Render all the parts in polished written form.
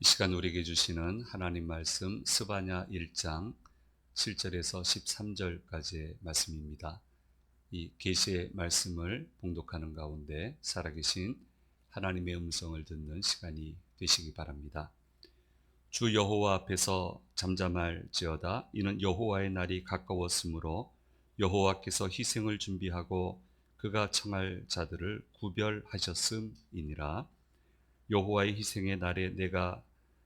이 시간 우리에게 주시는 하나님 말씀 스바냐 1장 7절에서 13절까지의 말씀입니다. 이 계시의 말씀을 봉독하는 가운데 살아계신 하나님의 음성을 듣는 시간이 되시기 바랍니다. 주 여호와 앞에서 잠잠할지어다. 이는 여호와의 날이 가까웠으므로 여호와께서 희생을 준비하고 그가 청할 자들을 구별하셨음이니라. 여호와의 희생의 날에 내가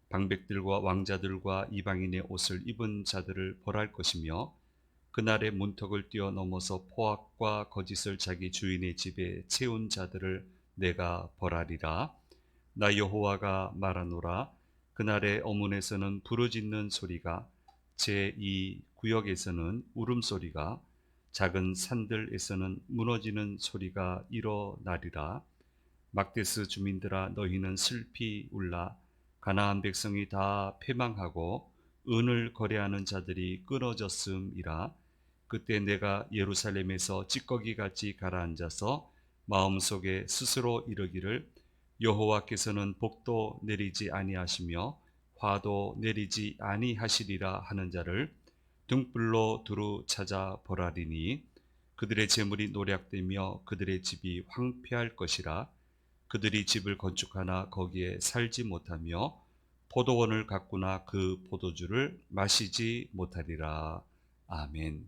방백들과 왕자들과 이방인의 옷을 입은 자들을 벌할 것이며, 그날에 문턱을 뛰어넘어서 포악과 거짓을 자기 주인의 집에 채운 자들을 내가 벌하리라. 나 여호와가 말하노라. 그날에 어문에서는 부르짖는 소리가, 제2 구역에서는 울음소리가, 작은 산들에서는 무너지는 소리가 일어나리라. 막데스 주민들아, 너희는 슬피 울라. 가나안 백성이 다 패망하고 은을 거래하는 자들이 끊어졌음이라. 그때 내가 예루살렘에서 찌꺼기같이 가라앉아서 마음속에 스스로 이르기를, 여호와께서는 복도 내리지 아니하시며 화도 내리지 아니하시리라 하는 자를 등불로 두루 찾아 벌하리니, 그들의 재물이 노략되며 그들의 집이 황폐할 것이라. 그들이 집을 건축하나 거기에 살지 못하며 포도원을 가꾸나 그 포도주를 마시지 못하리라. 아멘.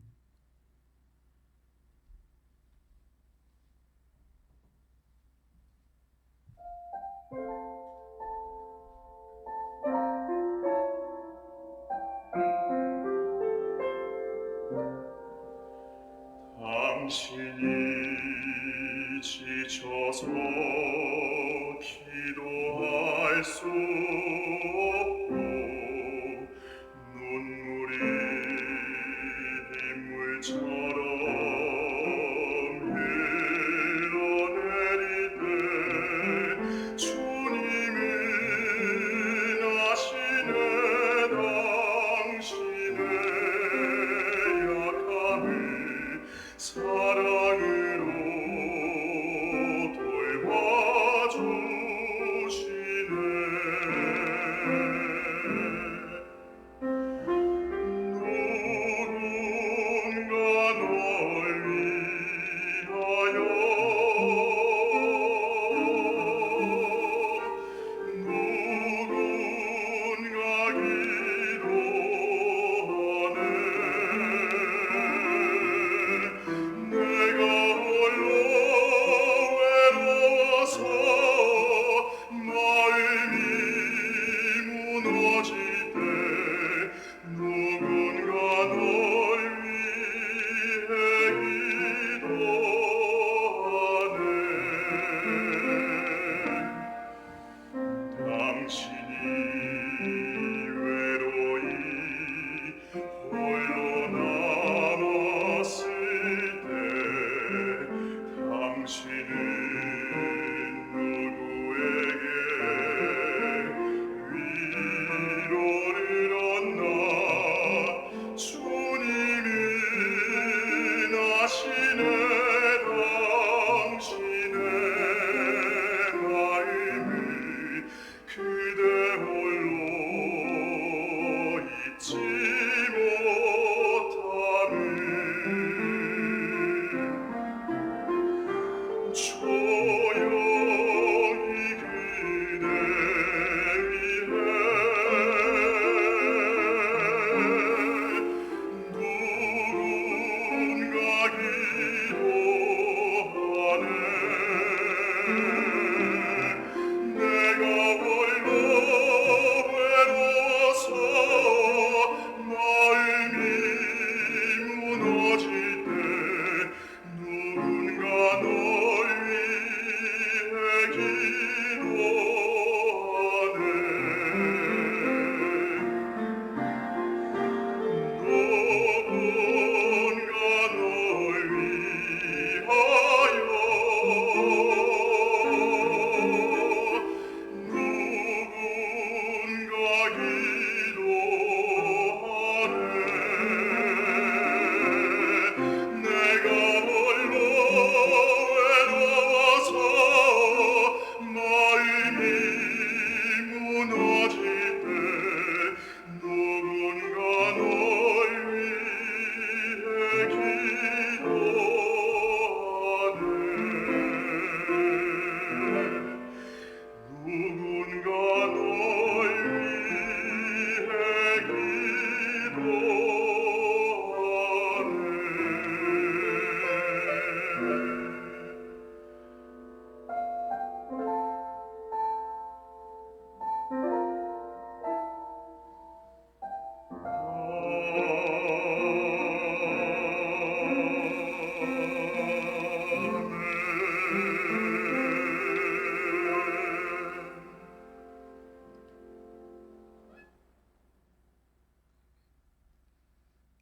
당신이 지쳐서 기도할 수 없고 눈물이 빗물처럼 흘러내리되 주님은 아시네. 당신의 약함을 사랑으로 돌봐주시네. 누군가 널 위하여, 누군가 기도하네. 내가 홀로 외로워서 마음이 무너질 때 누군가 널 위해 기도하네. 당신이 외로이 홀로 남았을 때 당신은 누구에게 위로를 얻나. 주님은 아시네. 당신의 마음을 그대 누군가 널 위해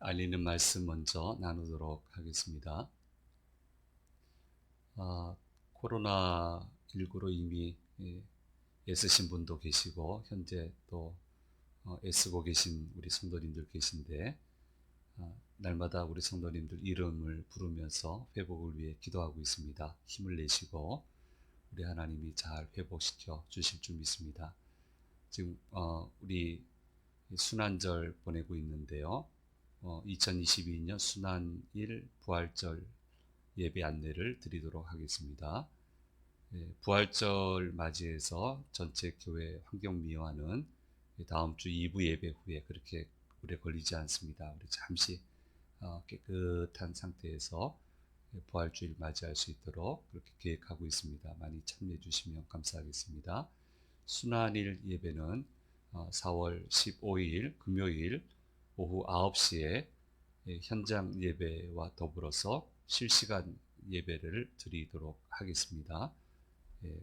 알리는 말씀 먼저 나누도록 하겠습니다. 코로나19로 이미 애쓰신 분도 계시고 현재 또 애쓰고 계신 우리 성도님들 계신데 날마다 우리 성도님들 이름을 부르면서 회복을 위해 기도하고 있습니다. 힘을 내시고 우리 하나님이 잘 회복시켜 주실 줄 믿습니다. 지금 우리 순환절 보내고 있는데요. 2022년 순환일 부활절 예배 안내를 드리도록 하겠습니다. 부활절 맞이해서 전체 교회 환경미화는 다음 주 2부 예배 후에 그렇게 오래 걸리지 않습니다. 우리 잠시 깨끗한 상태에서 부활주일 맞이할 수 있도록 그렇게 계획하고 있습니다. 많이 참여해 주시면 감사하겠습니다. 순환일 예배는 4월 15일 금요일 오후 9시에 현장 예배와 더불어서 실시간 예배를 드리도록 하겠습니다.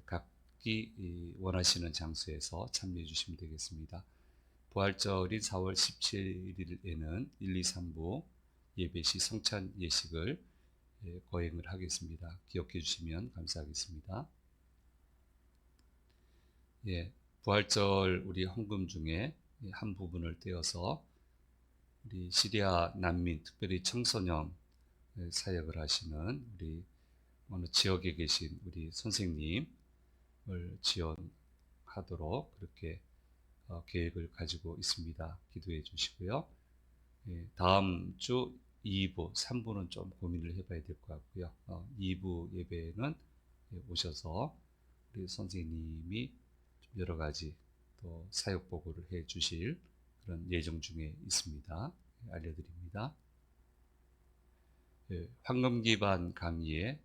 각기 원하시는 장소에서 참여해 주시면 되겠습니다. 부활절인 4월 17일에는 1, 2, 3부 예배 시 성찬 예식을 거행을 하겠습니다. 기억해 주시면 감사하겠습니다. 부활절 우리 헌금 중에 한 부분을 떼어서 우리 시리아 난민, 특별히 청소년 사역을 하시는 우리 어느 지역에 계신 우리 선생님을 지원하도록 그렇게 계획을 가지고 있습니다. 기도해 주시고요. 다음 주 2부, 3부는 좀 고민을 해봐야 될 것 같고요. 2부 예배는 오셔서 우리 선생님이 여러 가지 또 사역 보고를 해 주실 그런 예정 중에 있습니다. 알려드립니다. 황금 기반 강의에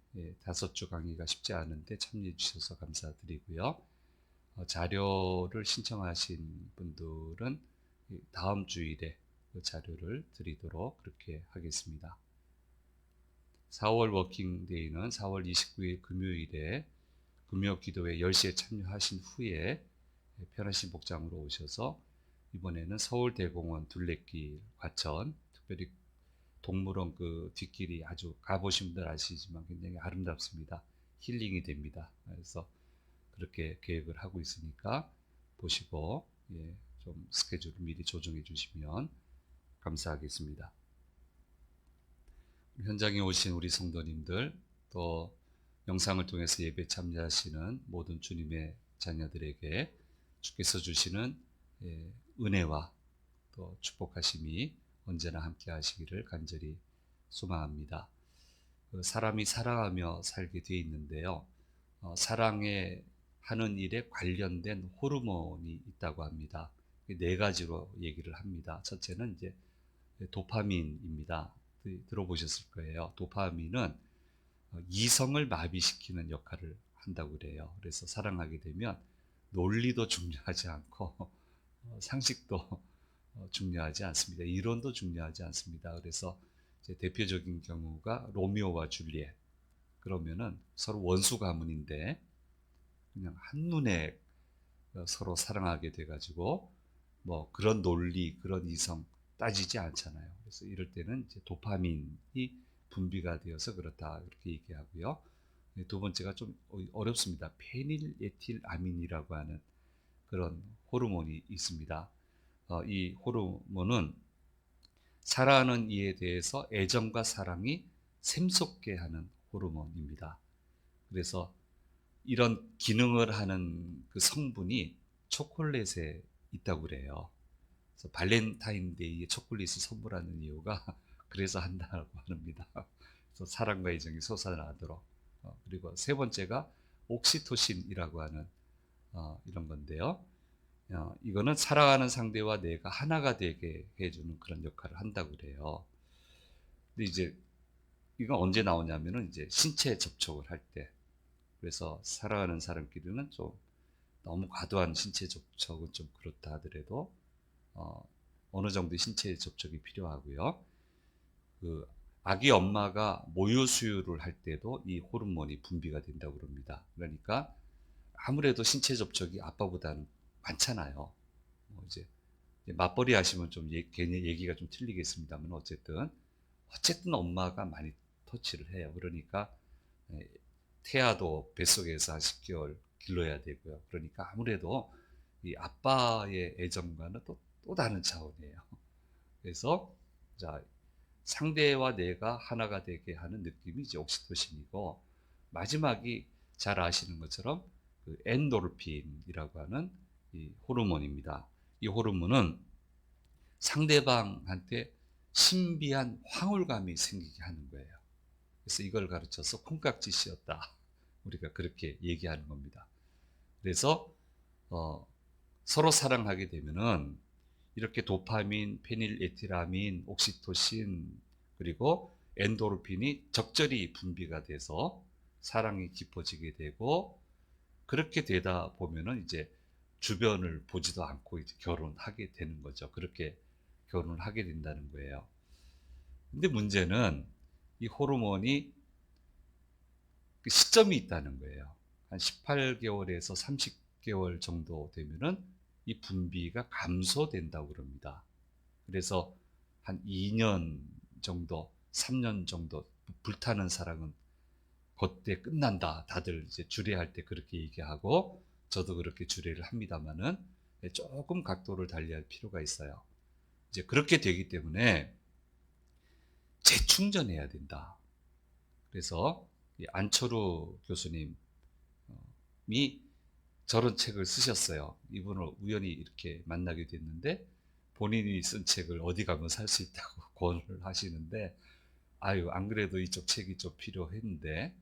5주 강의가 쉽지 않은데 참여해 주셔서 감사드리고요. 자료를 신청하신 분들은 다음 주일에 그 자료를 드리도록 그렇게 하겠습니다. 4월 워킹데이는 4월 29일 금요일에 금요 기도회 10시에 참여하신 후에 편하신 복장으로 오셔서 이번에는 서울대공원 둘레길 과천, 특별히 동물원 그 뒷길이 아주 가보신 분들 아시지만 굉장히 아름답습니다. 힐링이 됩니다. 그래서 그렇게 계획을 하고 있으니까 보시고 좀 스케줄을 미리 조정해 주시면 감사하겠습니다. 현장에 오신 우리 성도님들 또 영상을 통해서 예배 참여하시는 모든 주님의 자녀들에게 주께서 주시는 은혜와 또 축복하심이 언제나 함께 하시기를 간절히 소망합니다. 사람이 사랑하며 살게 되어 있는데요. 사랑에 하는 일에 관련된 호르몬이 있다고 합니다. 4가지로 얘기를 합니다. 첫째는 이제 도파민입니다. 들어보셨을 거예요. 도파민은 이성을 마비시키는 역할을 한다고 그래요. 그래서 사랑하게 되면 논리도 중요하지 않고 상식도 중요하지 않습니다. 이론도 중요하지 않습니다. 그래서 이제 대표적인 경우가 로미오와 줄리엣. 그러면은 서로 원수 가문인데 그냥 한눈에 서로 사랑하게 돼가지고 뭐 그런 논리, 그런 이성 따지지 않잖아요. 그래서 이럴 때는 이제 도파민이 분비가 되어서 그렇다 그렇게 얘기하고요. 두 번째가 좀 어렵습니다. 페닐에틸아민이라고 하는 그런 호르몬이 있습니다. 이 호르몬은 사랑하는 이에 대해서 애정과 사랑이 샘솟게 하는 호르몬입니다. 그래서 이런 기능을 하는 그 성분이 초콜릿에 있다고 그래요. 그래서 발렌타인데이에 초콜릿을 선물하는 이유가 그래서 한다고 합니다. 그래서 사랑과 애정이 솟아나도록. 그리고 세 번째가 옥시토신이라고 하는 이런 건데요. 이거는 사랑하는 상대와 내가 하나가 되게 해주는 그런 역할을 한다고 그래요. 근데 이제 이건 언제 나오냐면은 이제 신체 접촉을 할 때. 그래서 사랑하는 사람끼리는 좀 너무 과도한 신체 접촉은 좀 그렇다 하더라도 어느 정도의 신체 접촉이 필요하고요. 그 아기 엄마가 모유 수유를 할 때도 이 호르몬이 분비가 된다고 그럽니다. 그러니까 아무래도 신체 접촉이 아빠보다는 많잖아요. 뭐 이제 맞벌이 하시면 좀 괜히 얘기가 좀 틀리겠습니다만 어쨌든 엄마가 많이 터치를 해요. 그러니까 예, 태아도 뱃속에서 한 10개월 길러야 되고요. 그러니까 아무래도 이 아빠의 애정과는 또 다른 차원이에요. 그래서 자, 상대와 내가 하나가 되게 하는 느낌이 이제 옥시토신이고, 마지막이 잘 아시는 것처럼 그 엔도르핀이라고 하는 이 호르몬입니다. 이 호르몬은 상대방한테 신비한 황홀감이 생기게 하는 거예요. 그래서 이걸 가르쳐서 콩깍지씌었다. 우리가 그렇게 얘기하는 겁니다. 그래서 서로 사랑하게 되면은 이렇게 도파민, 페닐에틸아민, 옥시토신 그리고 엔도르핀이 적절히 분비가 돼서 사랑이 깊어지게 되고, 그렇게 되다 보면은 이제 주변을 보지도 않고 이제 결혼하게 되는 거죠. 그렇게 결혼을 하게 된다는 거예요. 근데 문제는 이 호르몬이 그 시점이 있다는 거예요. 한 18개월에서 30개월 정도 되면은 이 분비가 감소된다고 그럽니다. 그래서 한 2년 정도, 3년 정도 불타는 사랑은 그때 끝난다. 다들 이제 주례할 때 그렇게 얘기하고, 저도 그렇게 주례를 합니다만은 조금 각도를 달리할 필요가 있어요. 이제 그렇게 되기 때문에 재충전해야 된다. 그래서 이 안철우 교수님이 저런 책을 쓰셨어요. 이분을 우연히 이렇게 만나게 됐는데 본인이 쓴 책을 어디 가면 살 수 있다고 권을 하시는데, 아유, 안 그래도 이쪽 책이 좀 필요했는데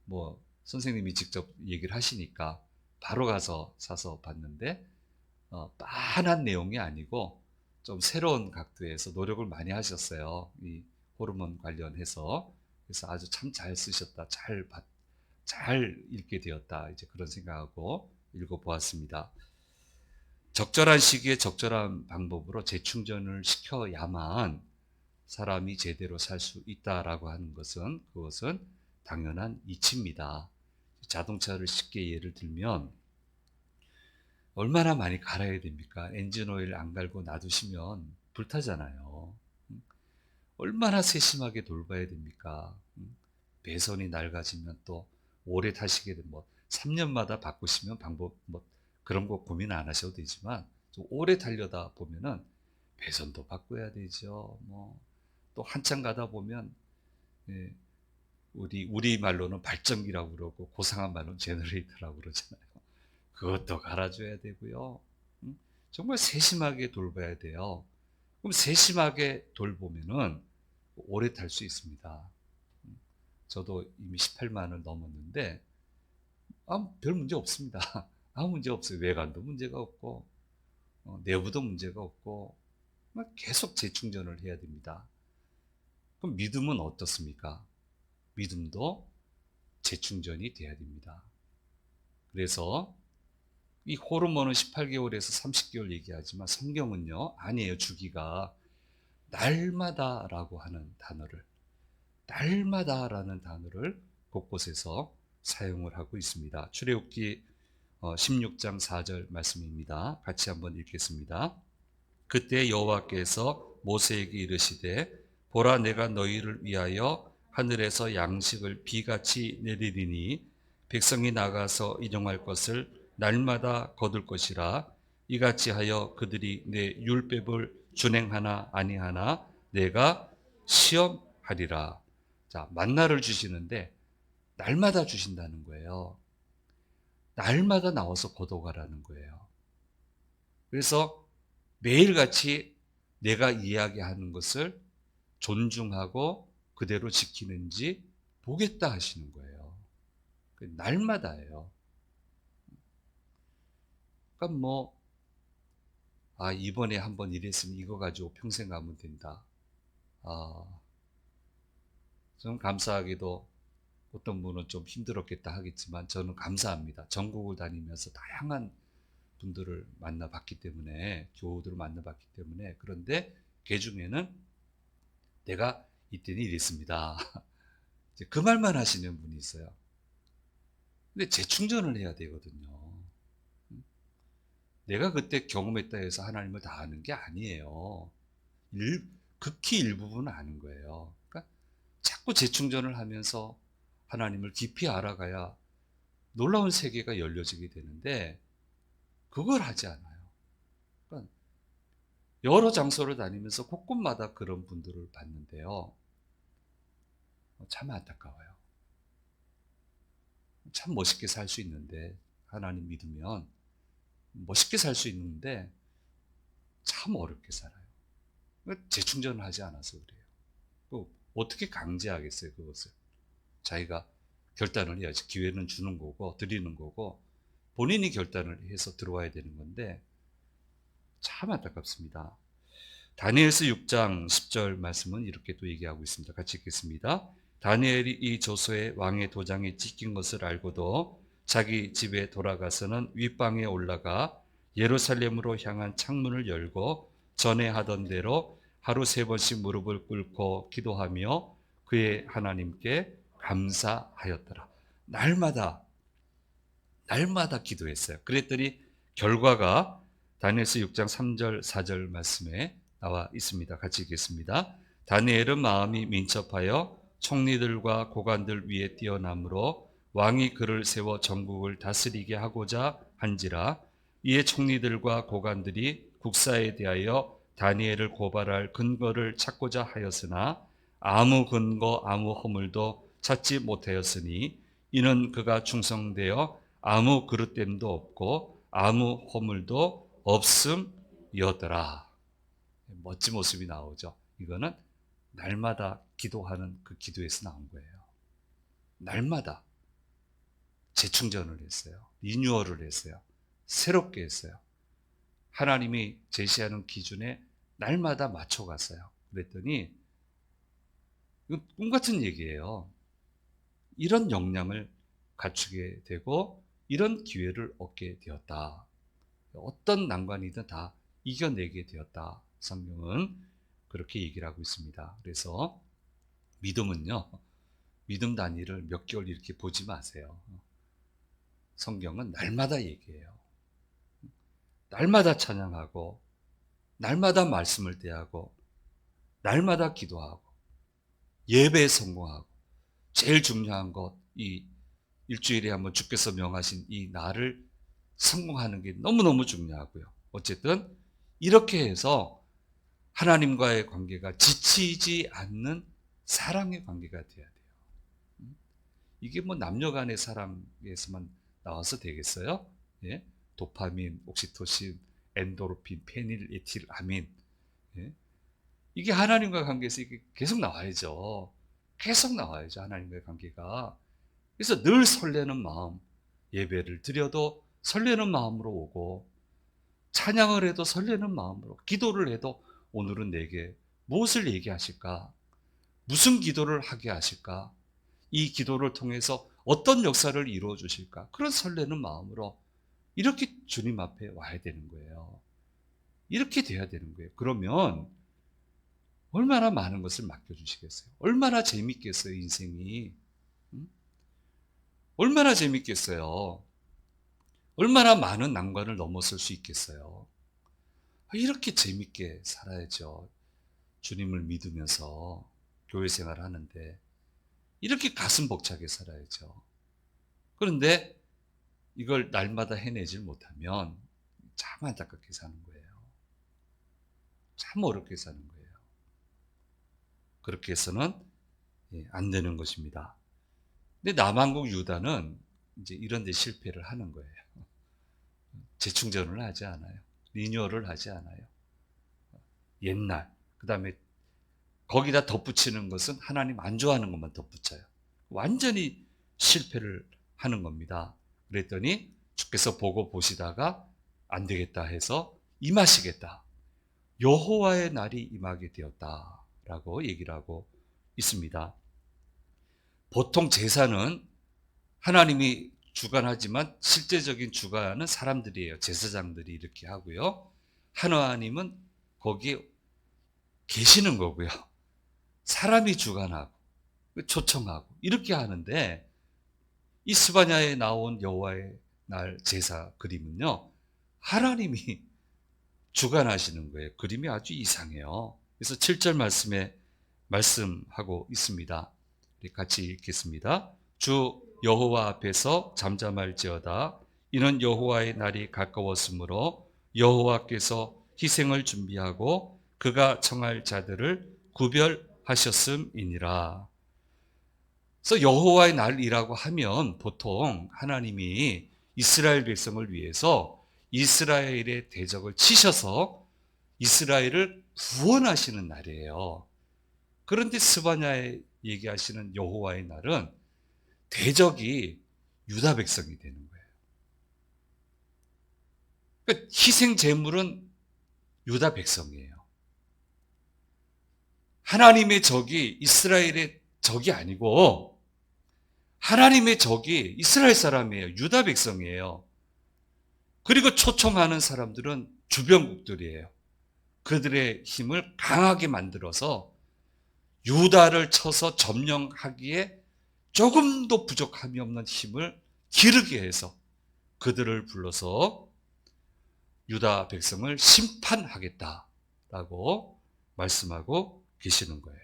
뭐 선생님이 직접 얘기를 하시니까 바로 가서 사서 봤는데 빤한 내용이 아니고 좀 새로운 각도에서 노력을 많이 하셨어요. 이 호르몬 관련해서. 그래서 아주 참 잘 쓰셨다. 잘 읽게 되었다. 이제 그런 생각하고 읽어보았습니다. 적절한 시기에 적절한 방법으로 재충전을 시켜야만 사람이 제대로 살 수 있다라고 하는 것은, 그것은 당연한 이치입니다. 자동차를 쉽게 예를 들면 얼마나 많이 갈아야 됩니까? 엔진 오일 안 갈고 놔두시면 불타잖아요. 얼마나 세심하게 돌봐야 됩니까? 배선이 낡아지면 또 오래 타시게 되면 뭐 3년마다 바꾸시면 방법 뭐 그런 거 고민 안 하셔도 되지만, 좀 오래 달려다 보면은 배선도 바꿔야 되죠. 뭐 또 한참 가다 보면 예, 우리 말로는 발전기라고 그러고 고상한 말로는 제너레이터라고 그러잖아요. 그것도 갈아줘야 되고요. 정말 세심하게 돌봐야 돼요. 그럼 세심하게 돌보면은 오래 탈 수 있습니다. 저도 이미 18만을 넘었는데 별 문제 없습니다. 아무 문제 없어요. 외관도 문제가 없고 내부도 문제가 없고 계속 재충전을 해야 됩니다. 그럼 믿음은 어떻습니까? 믿음도 재충전이 돼야 됩니다. 그래서 이 호르몬은 18개월에서 30개월 얘기하지만 성경은요, 아니에요. 주기가 날마다라고 하는 단어를, 날마다라는 단어를 곳곳에서 사용을 하고 있습니다. 출애굽기 16장 4절 말씀입니다. 같이 한번 읽겠습니다. 그때 여호와께서 모세에게 이르시되 보라, 내가 너희를 위하여 하늘에서 양식을 비같이 내리리니 백성이 나가서 일용할 것을 날마다 거둘 것이라. 이같이 하여 그들이 내 율법을 준행하나 아니하나 내가 시험하리라. 자, 만나를 주시는데 날마다 주신다는 거예요. 날마다 나와서 거둬가라는 거예요. 그래서 매일같이 내가 이야기하는 것을 존중하고 그대로 지키는지 보겠다 하시는 거예요. 날마다예요. 그러니까 뭐 이번에 한번 이랬으면 이거 가지고 평생 가면 된다. 좀 감사하게도 어떤 분은 좀 힘들었겠다 하겠지만 저는 감사합니다. 전국을 다니면서 다양한 분들을 만나봤기 때문에, 교우들을 만나봤기 때문에. 그런데 그 중에는 내가 이때는 이랬습니다. 이제 그 말만 하시는 분이 있어요. 근데 재충전을 해야 되거든요. 내가 그때 경험했다 해서 하나님을 다 아는 게 아니에요. 극히 일부분은 아는 거예요. 그러니까 자꾸 재충전을 하면서 하나님을 깊이 알아가야 놀라운 세계가 열려지게 되는데 그걸 하지 않아요. 그러니까 여러 장소를 다니면서 곳곳마다 그런 분들을 봤는데요. 참 안타까워요. 참 멋있게 살 수 있는데, 하나님 믿으면 멋있게 살 수 있는데 참 어렵게 살아요. 재충전을 하지 않아서 그래요. 어떻게 강제하겠어요, 그것을. 자기가 결단을 해야지. 기회는 주는 거고 드리는 거고 본인이 결단을 해서 들어와야 되는 건데 참 안타깝습니다. 다니엘서 6장 10절 말씀은 이렇게 또 얘기하고 있습니다. 같이 읽겠습니다. 다니엘이 이 조서에 왕의 도장에 찍힌 것을 알고도 자기 집에 돌아가서는 윗방에 올라가 예루살렘으로 향한 창문을 열고 전에 하던 대로 하루 3번씩 무릎을 꿇고 기도하며 그의 하나님께 감사하였더라. 날마다 기도했어요. 그랬더니 결과가 다니엘서 6장 3절 4절 말씀에 나와 있습니다. 같이 읽겠습니다. 다니엘은 마음이 민첩하여 총리들과 고관들 위에 뛰어남으로 왕이 그를 세워 전국을 다스리게 하고자 한지라. 이에 총리들과 고관들이 국사에 대하여 다니엘을 고발할 근거를 찾고자 하였으나 아무 근거 아무 허물도 찾지 못하였으니 이는 그가 충성되어 아무 그릇됨도 없고 아무 허물도 없음이었더라. 멋진 모습이 나오죠. 이거는 날마다 기도하는 그 기도에서 나온 거예요. 날마다 재충전을 했어요. 리뉴얼을 했어요. 새롭게 했어요. 하나님이 제시하는 기준에 날마다 맞춰갔어요. 그랬더니 이건 꿈 같은 얘기예요. 이런 역량을 갖추게 되고 이런 기회를 얻게 되었다. 어떤 난관이든 다 이겨내게 되었다. 성경은 그렇게 얘기를 하고 있습니다. 그래서 믿음은요, 믿음 단위를 몇 개월 이렇게 보지 마세요. 성경은 날마다 얘기해요. 날마다 찬양하고, 날마다 말씀을 대하고, 날마다 기도하고, 예배에 성공하고, 제일 중요한 것, 이 일주일에 한번 주께서 명하신 이 날을 성공하는 게 너무너무 중요하고요. 어쨌든 이렇게 해서 하나님과의 관계가 지치지 않는 사랑의 관계가 돼야 돼요. 이게 뭐 남녀 간의 사랑에서만 나와서 되겠어요? 예? 도파민, 옥시토신, 엔도르핀, 페닐에틸아민. 예? 이게 하나님과 관계에서 이게 계속 나와야죠. 계속 나와야죠, 하나님과의 관계가. 그래서 늘 설레는 마음, 예배를 드려도 설레는 마음으로 오고, 찬양을 해도 설레는 마음으로, 기도를 해도 오늘은 내게 무엇을 얘기하실까? 무슨 기도를 하게 하실까? 이 기도를 통해서 어떤 역사를 이루어 주실까? 그런 설레는 마음으로 이렇게 주님 앞에 와야 되는 거예요. 이렇게 돼야 되는 거예요. 그러면 얼마나 많은 것을 맡겨주시겠어요? 얼마나 재밌겠어요, 인생이. 얼마나 재밌겠어요. 얼마나 많은 난관을 넘어설 수 있겠어요. 이렇게 재밌게 살아야죠. 주님을 믿으면서 교회 생활을 하는데 이렇게 가슴 벅차게 살아야죠. 그런데 이걸 날마다 해내질 못하면 참 안타깝게 사는 거예요. 참 어렵게 사는 거예요. 그렇게 해서는 안 되는 것입니다. 근데 남한국 유다는 이제 이런 데 실패를 하는 거예요. 재충전을 하지 않아요. 리뉴얼을 하지 않아요. 옛날, 그 다음에 거기다 덧붙이는 것은 하나님 안 좋아하는 것만 덧붙여요. 완전히 실패를 하는 겁니다. 그랬더니 주께서 보고 보시다가 안 되겠다 해서 임하시겠다. 여호와의 날이 임하게 되었다라고 얘기를 하고 있습니다. 보통 제사는 하나님이 주관하지만 실제적인 주관은 사람들이에요. 제사장들이 이렇게 하고요. 하나님은 거기에 계시는 거고요. 사람이 주관하고 초청하고 이렇게 하는데, 이 스바냐에 나온 여호와의 날 제사 그림은요, 하나님이 주관하시는 거예요. 그림이 아주 이상해요. 그래서 7절 말씀에 말씀하고 있습니다. 우리 같이 읽겠습니다. 주 여호와 앞에서 잠잠할지어다. 이는 여호와의 날이 가까웠으므로 여호와께서 희생을 준비하고 그가 청할 자들을 구별하셨음이니라. 그래서 여호와의 날이라고 하면 보통 하나님이 이스라엘 백성을 위해서 이스라엘의 대적을 치셔서 이스라엘을 구원하시는 날이에요. 그런데 스바냐에 얘기하시는 여호와의 날은 대적이 유다 백성이 되는 거예요. 그러니까 희생 제물은 유다 백성이에요. 하나님의 적이 이스라엘의 적이 아니고 하나님의 적이 이스라엘 사람이에요. 유다 백성이에요. 그리고 초청하는 사람들은 주변국들이에요. 그들의 힘을 강하게 만들어서 유다를 쳐서 점령하기에 조금도 부족함이 없는 힘을 기르게 해서 그들을 불러서 유다 백성을 심판하겠다라고 말씀하고 계시는 거예요.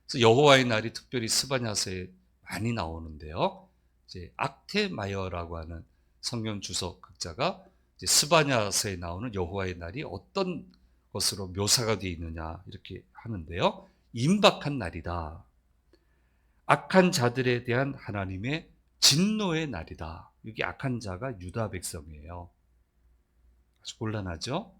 그래서 여호와의 날이 특별히 스바냐서에 많이 나오는데요. 이제 악테마이어라고 하는 성경 주석학자가 스바냐서에 나오는 여호와의 날이 어떤 것으로 묘사가 되어 있느냐 이렇게 하는데요. 임박한 날이다. 악한 자들에 대한 하나님의 진노의 날이다. 여기 악한 자가 유다 백성이에요. 아주 곤란하죠?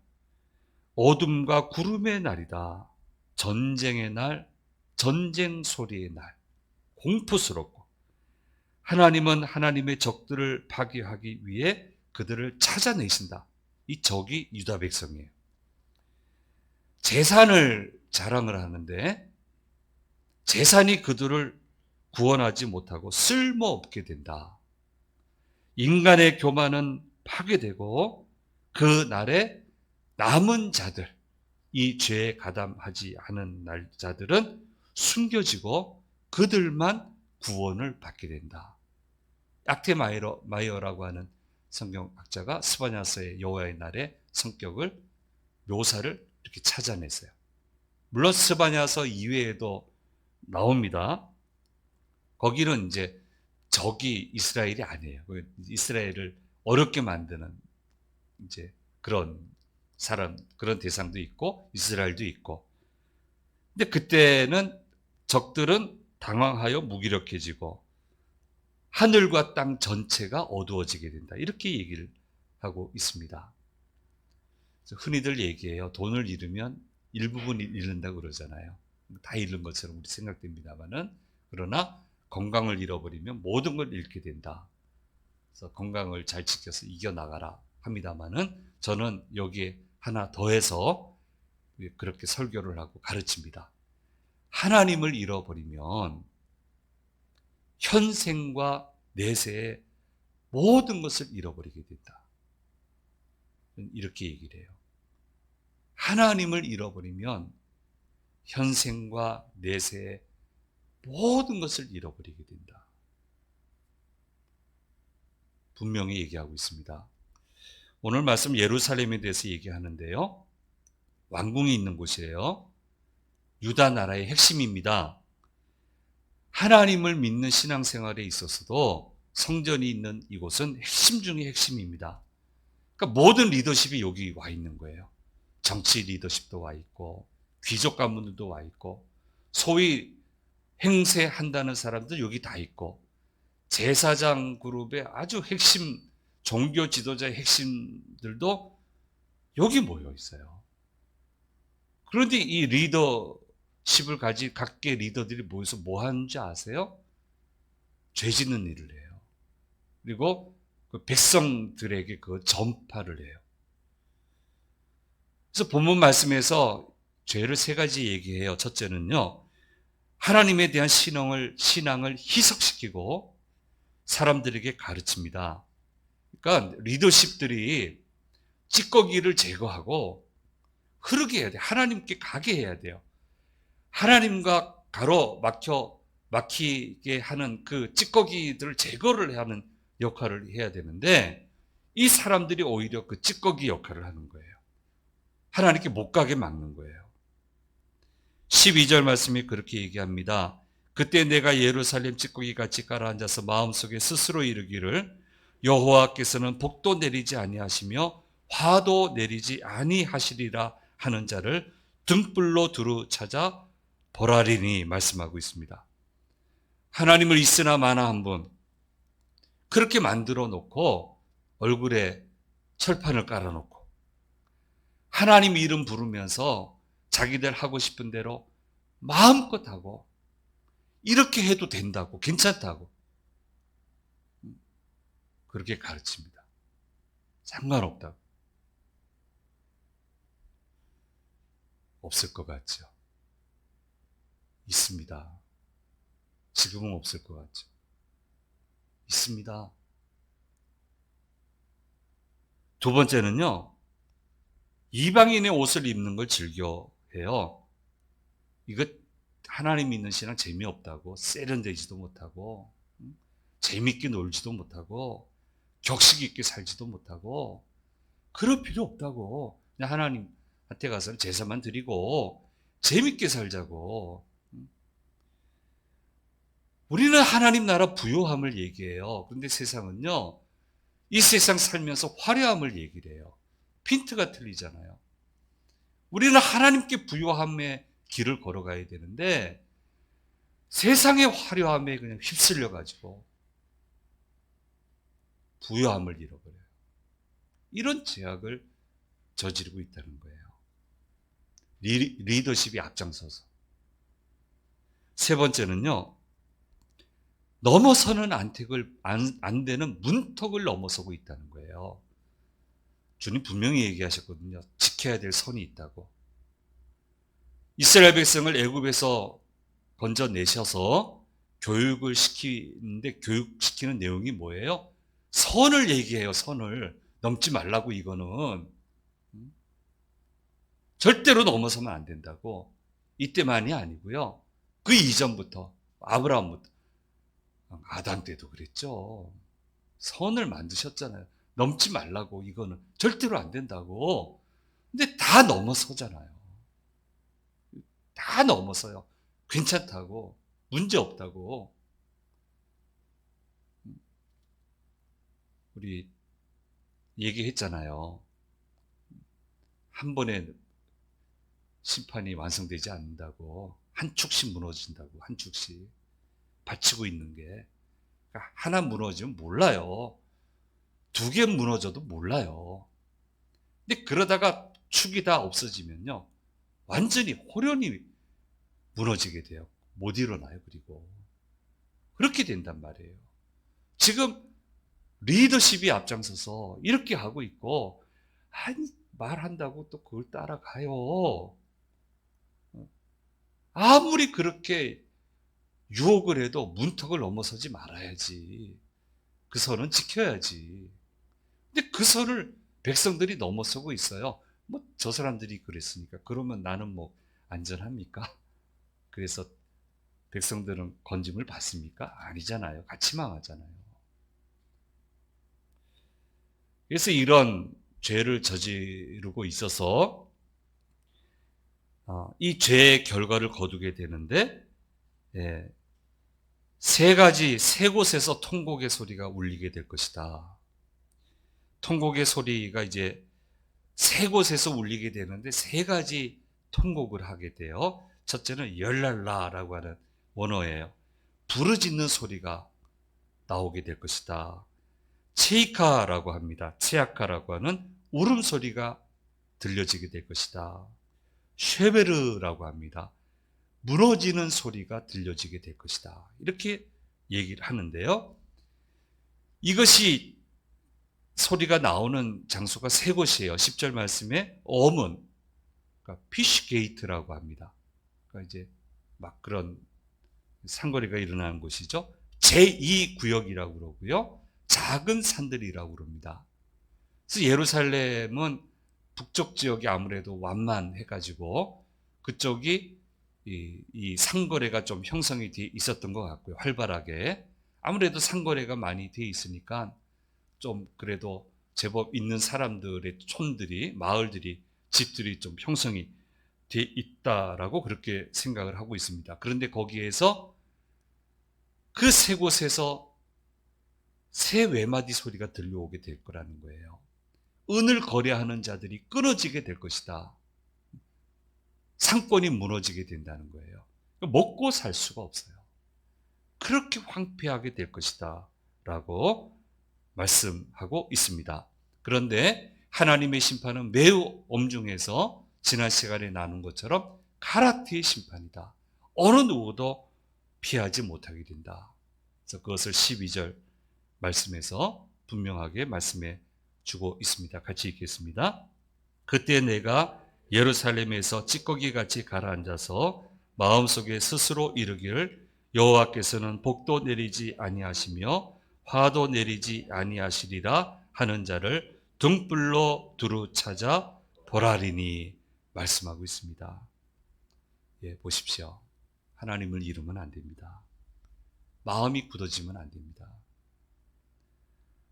어둠과 구름의 날이다. 전쟁의 날, 전쟁 소리의 날, 공포스럽고 하나님은 하나님의 적들을 파괴하기 위해 그들을 찾아내신다. 이 적이 유다 백성이에요. 재산을 자랑을 하는데 재산이 그들을 구원하지 못하고 쓸모없게 된다. 인간의 교만은 파괴되고 그 날에 남은 자들, 이 죄에 가담하지 않은 자들은 숨겨지고 그들만 구원을 받게 된다. 악테마이어라고 하는 성경학자가 스바냐서의 여호와의 날의 성격을 묘사를 이렇게 찾아냈어요. 물론 스바냐서 이외에도 나옵니다. 거기는 이제 적이 이스라엘이 아니에요. 이스라엘을 어렵게 만드는 이제 그런 사람, 그런 대상도 있고 이스라엘도 있고. 근데 그때는 적들은 당황하여 무기력해지고 하늘과 땅 전체가 어두워지게 된다. 이렇게 얘기를 하고 있습니다. 흔히들 얘기해요. 돈을 잃으면 일부분 잃는다고 그러잖아요. 다 잃는 것처럼 우리 생각됩니다만은, 그러나 건강을 잃어버리면 모든 걸 잃게 된다. 그래서 건강을 잘 지켜서 이겨나가라 합니다만은, 저는 여기에 하나 더해서 그렇게 설교를 하고 가르칩니다. 하나님을 잃어버리면 현생과 내세의 모든 것을 잃어버리게 된다. 이렇게 얘기를 해요. 하나님을 잃어버리면 현생과 내세의 모든 것을 잃어버리게 된다. 분명히 얘기하고 있습니다. 오늘 말씀 예루살렘에 대해서 얘기하는데요. 왕궁이 있는 곳이에요. 유다 나라의 핵심입니다. 하나님을 믿는 신앙생활에 있어서도 성전이 있는 이곳은 핵심 중의 핵심입니다. 그러니까 모든 리더십이 여기 와 있는 거예요. 정치 리더십도 와 있고 귀족 가문들도 와 있고 소위 행세한다는 사람들 여기 다 있고 제사장 그룹의 아주 핵심 종교 지도자의 핵심들도 여기 모여 있어요. 그런데 이 리더십을 가진 각계 리더들이 모여서 뭐 하는지 아세요? 죄 짓는 일을 해요. 그리고 그 백성들에게 그 전파를 해요. 그래서 본문 말씀에서 죄를 세 가지 얘기해요. 첫째는요, 하나님에 대한 신앙을 희석시키고 사람들에게 가르칩니다. 그러니까 리더십들이 찌꺼기를 제거하고 흐르게 해야 돼요. 하나님께 가게 해야 돼요. 하나님과 막히게 하는 그 찌꺼기들을 제거를 하는 역할을 해야 되는데, 이 사람들이 오히려 그 찌꺼기 역할을 하는 거예요. 하나님께 못 가게 막는 거예요. 12절 말씀이 그렇게 얘기합니다. 그때 내가 예루살렘 찌꺼기같이 가라앉아서 마음속에 스스로 이르기를 여호와께서는 복도 내리지 아니하시며 화도 내리지 아니하시리라 하는 자를 등불로 두루 찾아 보라리니 말씀하고 있습니다. 하나님을 있으나 마나 한 분, 그렇게 만들어 놓고 얼굴에 철판을 깔아 놓고 하나님 이름 부르면서 자기들 하고 싶은 대로 마음껏 하고 이렇게 해도 된다고, 괜찮다고 그렇게 가르칩니다. 상관없다고. 없을 것 같죠? 있습니다. 지금은 없을 것 같죠? 있습니다. 두 번째는요, 이방인의 옷을 입는 걸 즐겨해요. 이거 하나님 믿는 신앙 재미없다고, 세련되지도 못하고, 재밌게 놀지도 못하고, 격식 있게 살지도 못하고, 그럴 필요 없다고. 그냥 하나님한테 가서 제사만 드리고 재밌게 살자고. 우리는 하나님 나라 부요함을 얘기해요. 그런데 세상은요, 이 세상 살면서 화려함을 얘기를 해요. 핀트가 틀리잖아요. 우리는 하나님께 부요함의 길을 걸어가야 되는데 세상의 화려함에 그냥 휩쓸려 가지고 부요함을 잃어버려요. 이런 죄악을 저지르고 있다는 거예요. 리더십이 앞장서서. 세 번째는요, 넘어서는 안 되는 문턱을 넘어서고 있다는 거예요. 주님 분명히 얘기하셨거든요. 지켜야 될 선이 있다고. 이스라엘 백성을 애굽에서 건져내셔서 교육을 시키는데 교육시키는 내용이 뭐예요? 선을 얘기해요. 선을 넘지 말라고. 이거는 절대로 넘어서면 안 된다고. 이때만이 아니고요, 그 이전부터, 아브라함부터, 아담 때도 그랬죠. 선을 만드셨잖아요. 넘지 말라고. 이거는 절대로 안 된다고. 근데 다 넘어서잖아요. 다 넘어서요. 괜찮다고, 문제 없다고. 우리 얘기했잖아요. 한 번에 심판이 완성되지 않는다고. 한 축씩 무너진다고. 한 축씩 받치고 있는 게. 그러니까 하나 무너지면 몰라요. 두 개 무너져도 몰라요. 근데 그러다가 축이 다 없어지면요, 완전히 홀연히 무너지게 돼요. 못 일어나요. 그리고 그렇게 된단 말이에요. 지금 리더십이 앞장서서 이렇게 하고 있고, 아니 말한다고 또 그걸 따라가요. 아무리 그렇게 유혹을 해도 문턱을 넘어서지 말아야지. 그 선은 지켜야지. 근데 그 선을 백성들이 넘어서고 있어요. 뭐 저 사람들이 그랬으니까 그러면 나는 뭐 안전합니까? 그래서 백성들은 건짐을 받습니까? 아니잖아요. 같이 망하잖아요. 그래서 이런 죄를 저지르고 있어서 이 죄의 결과를 거두게 되는데, 세 곳에서 통곡의 소리가 울리게 될 것이다. 통곡의 소리가 이제 세 곳에서 울리게 되는데 세 가지 통곡을 하게 돼요. 첫째는 열랄라라고 하는 원어예요. 부르짖는 소리가 나오게 될 것이다. 체이카라고 합니다. 체아카라고 하는 울음소리가 들려지게 될 것이다. 쉐베르라고 합니다. 무너지는 소리가 들려지게 될 것이다. 이렇게 얘기를 하는데요. 이것이 소리가 나오는 장소가 세 곳이에요. 10절 말씀에 어문, 그러니까 피쉬 게이트라고 합니다. 그러니까 이제 막 그런 상거래가 일어나는 곳이죠. 제2구역이라고 그러고요. 작은 산들이라고 그럽니다. 그래서 예루살렘은 북쪽 지역이 아무래도 완만해가지고 그쪽이 이 상거래가 좀 형성이 돼 있었던 것 같고요. 활발하게. 아무래도 상거래가 많이 돼 있으니까 좀 그래도 제법 있는 사람들의 촌들이, 마을들이, 집들이 좀 형성이 돼 있다라고 그렇게 생각을 하고 있습니다. 그런데 거기에서 그 세 곳에서 새 외마디 소리가 들려오게 될 거라는 거예요. 은을 거래하는 자들이 끊어지게 될 것이다. 상권이 무너지게 된다는 거예요. 먹고 살 수가 없어요. 그렇게 황폐하게 될 것이다 라고 말씀하고 있습니다. 그런데 하나님의 심판은 매우 엄중해서 지난 시간에 나눈 것처럼 가라트의 심판이다. 어느 누구도 피하지 못하게 된다. 그래서 그것을 12절 말씀에서 분명하게 말씀해 주고 있습니다. 같이 읽겠습니다. 그때 내가 예루살렘에서 찌꺼기같이 가라앉아서 마음속에 스스로 이르기를 여호와께서는 복도 내리지 아니하시며 화도 내리지 아니하시리라 하는 자를 등불로 두루 찾아 보라리니 말씀하고 있습니다. 예, 보십시오. 하나님을 잃으면 안 됩니다. 마음이 굳어지면 안 됩니다.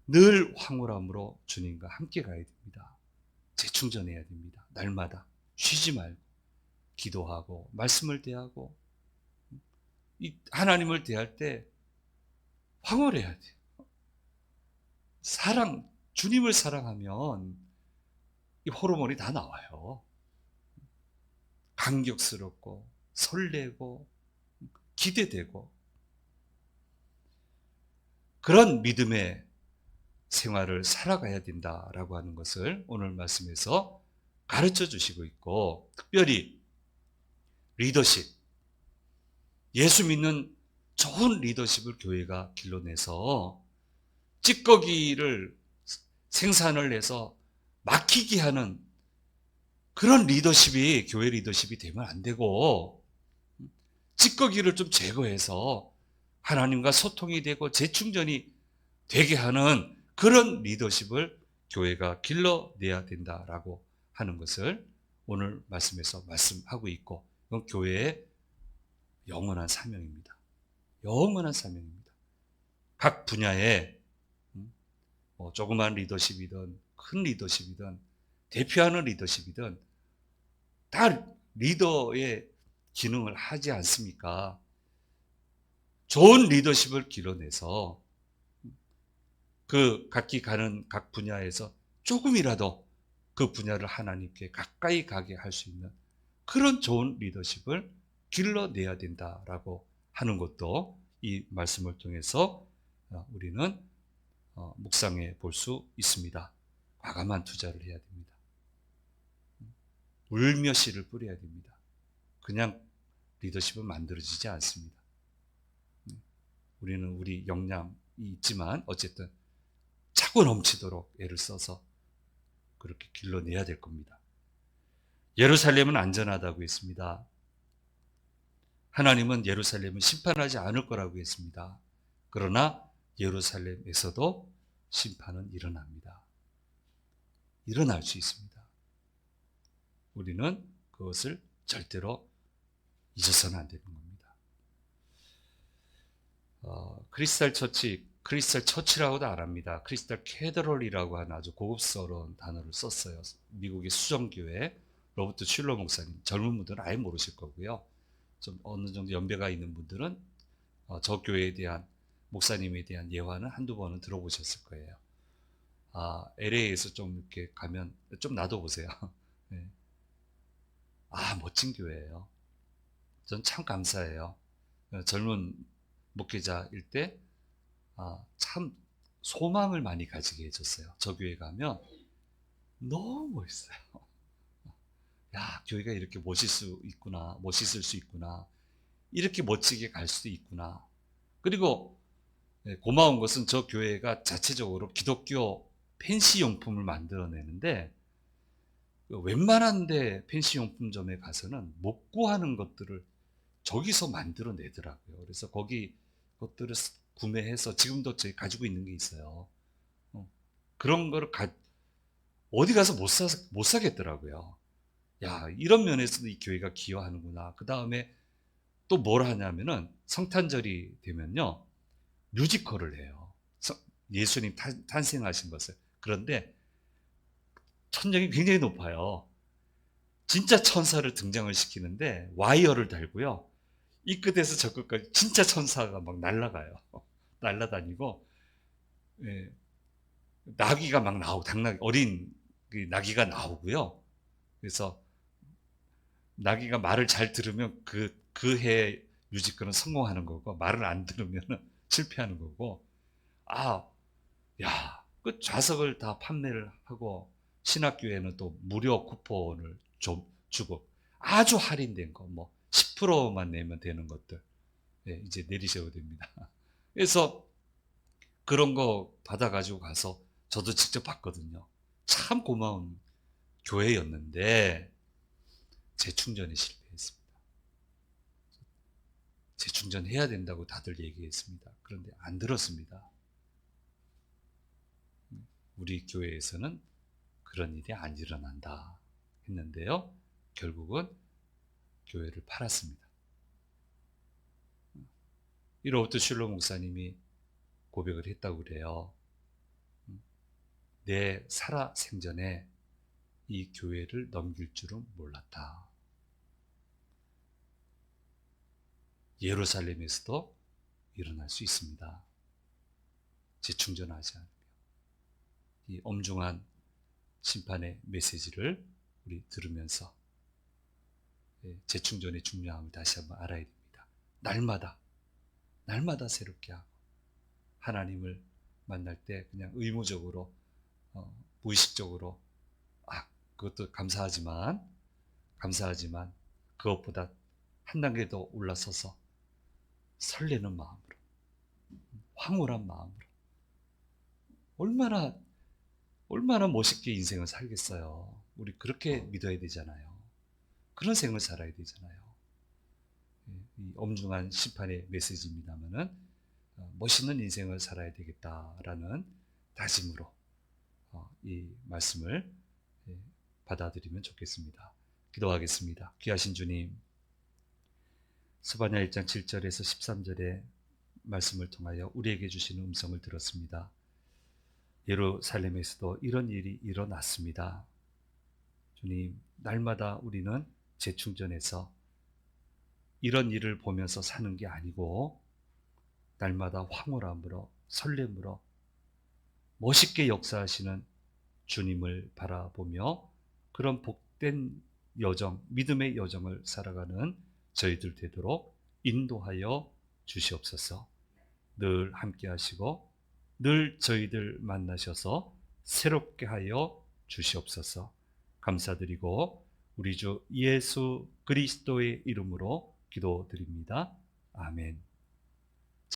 늘 황홀함으로 주님과 함께 가야 됩니다. 재충전해야 됩니다. 날마다 쉬지 말고 기도하고 말씀을 대하고 하나님을 대할 때 황홀해야 돼요. 주님을 사랑하면 이 호르몬이 다 나와요. 감격스럽고 설레고 기대되고 그런 믿음의 생활을 살아가야 된다라고 하는 것을 오늘 말씀에서 가르쳐 주시고 있고, 특별히 리더십, 예수 믿는 좋은 리더십을 교회가 길러내서 찌꺼기를 생산을 해서 막히게 하는 그런 리더십이 교회 리더십이 되면 안 되고, 찌꺼기를 좀 제거해서 하나님과 소통이 되고 재충전이 되게 하는 그런 리더십을 교회가 길러내야 된다라고 하는 것을 오늘 말씀에서 말씀하고 있고, 이건 교회의 영원한 사명입니다. 영원한 사명입니다. 각 분야에 조그만 리더십이든 큰 리더십이든 대표하는 리더십이든 다 리더의 기능을 하지 않습니까? 좋은 리더십을 길러내서 그 각기 가는 각 분야에서 조금이라도 그 분야를 하나님께 가까이 가게 할 수 있는 그런 좋은 리더십을 길러내야 된다라고 하는 것도 이 말씀을 통해서 우리는 묵상해 볼 수 있습니다. 과감한 투자를 해야 됩니다. 울며 씨를 뿌려야 됩니다. 그냥 리더십은 만들어지지 않습니다. 우리는 우리 역량이 있지만 어쨌든 차고 넘치도록 애를 써서 그렇게 길러내야 될 겁니다. 예루살렘은 안전하다고 했습니다. 하나님은 예루살렘을 심판하지 않을 거라고 했습니다. 그러나 예루살렘에서도 심판은 일어납니다. 일어날 수 있습니다. 우리는 그것을 절대로 잊어서는 안 되는 겁니다. 크리스탈 처치라고도 안 합니다. 크리스탈 캐더럴이라고 하는 아주 고급스러운 단어를 썼어요. 미국의 수정교회 로버트 슐러 목사님. 젊은 분들은 아예 모르실 거고요. 좀 어느 정도 연배가 있는 분들은 저 교회에 대한 목사님에 대한 예화는 한두 번은 들어보셨을 거예요. LA에서 좀 이렇게 가면 좀 놔둬보세요. 네. 멋진 교회예요. 전 참 감사해요. 젊은 목회자일 때 참 소망을 많이 가지게 해줬어요. 저 교회 가면 너무 멋있어요. 야, 교회가 이렇게 멋있을 수 있구나. 이렇게 멋지게 갈 수도 있구나. 그리고 고마운 것은 저 교회가 자체적으로 기독교 펜시 용품을 만들어내는데 웬만한 데 펜시 용품점에 가서는 못 구하는 것들을 저기서 만들어내더라고요. 그래서 거기 것들을 구매해서 지금도 저희 가지고 있는 게 있어요. 그런 거를 어디 가서 못 사겠더라고요. 야, 이런 면에서도 이 교회가 기여하는구나. 그 다음에 또 뭘 하냐면은 성탄절이 되면요, 뮤지컬을 해요. 예수님 탄생하신 것을. 그런데 천정이 굉장히 높아요. 진짜 천사를 등장을 시키는데 와이어를 달고요. 이 끝에서 저 끝까지 진짜 천사가 막 날아가요. 날아다니고, 예, 나귀가 막 나오고, 어린 그 나귀가 나오고요. 그래서 나귀가 말을 잘 들으면 그 해 뮤지컬은 성공하는 거고, 말을 안 들으면 실패하는 거고, 아, 야, 그 좌석을 다 판매를 하고, 신학교에는 또 무료 쿠폰을 주고, 아주 할인된 거, 뭐, 10%만 내면 되는 것들, 예, 이제 내리셔도 됩니다. 그래서 그런 거 받아가지고 가서 저도 직접 봤거든요. 참 고마운 교회였는데, 재충전에 실패했습니다. 재충전해야 된다고 다들 얘기했습니다. 그런데 안 들었습니다. 우리 교회에서는 그런 일이 안 일어난다 했는데요. 결국은 교회를 팔았습니다. 이로부터 슐로 목사님이 고백을 했다고 그래요. 내 살아 생전에 이 교회를 넘길 줄은 몰랐다. 예루살렘에서도 일어날 수 있습니다. 재충전하지 않으면. 이 엄중한 심판의 메시지를 우리 들으면서 재충전의 중요함을 다시 한번 알아야 됩니다. 날마다 새롭게 하고, 하나님을 만날 때 그냥 의무적으로, 무의식적으로, 그것도 감사하지만 그것보다 한 단계 더 올라서서 설레는 마음으로, 황홀한 마음으로, 얼마나 멋있게 인생을 살겠어요. 우리 그렇게 믿어야 되잖아요. 그런 생을 살아야 되잖아요. 이 엄중한 심판의 메시지입니다만은 멋있는 인생을 살아야 되겠다라는 다짐으로 이 말씀을 받아들이면 좋겠습니다. 기도하겠습니다. 귀하신 주님, 스바냐 1장 7절에서 13절의 말씀을 통하여 우리에게 주시는 음성을 들었습니다. 예루살렘에서도 이런 일이 일어났습니다. 주님, 날마다 우리는 재충전해서 이런 일을 보면서 사는 게 아니고 날마다 황홀함으로, 설렘으로 멋있게 역사하시는 주님을 바라보며 그런 복된 여정, 믿음의 여정을 살아가는 저희들 되도록 인도하여 주시옵소서. 늘 함께 하시고 늘 저희들 만나셔서 새롭게 하여 주시옵소서. 감사드리고 우리 주 예수 그리스도의 이름으로 기도드립니다. 아멘.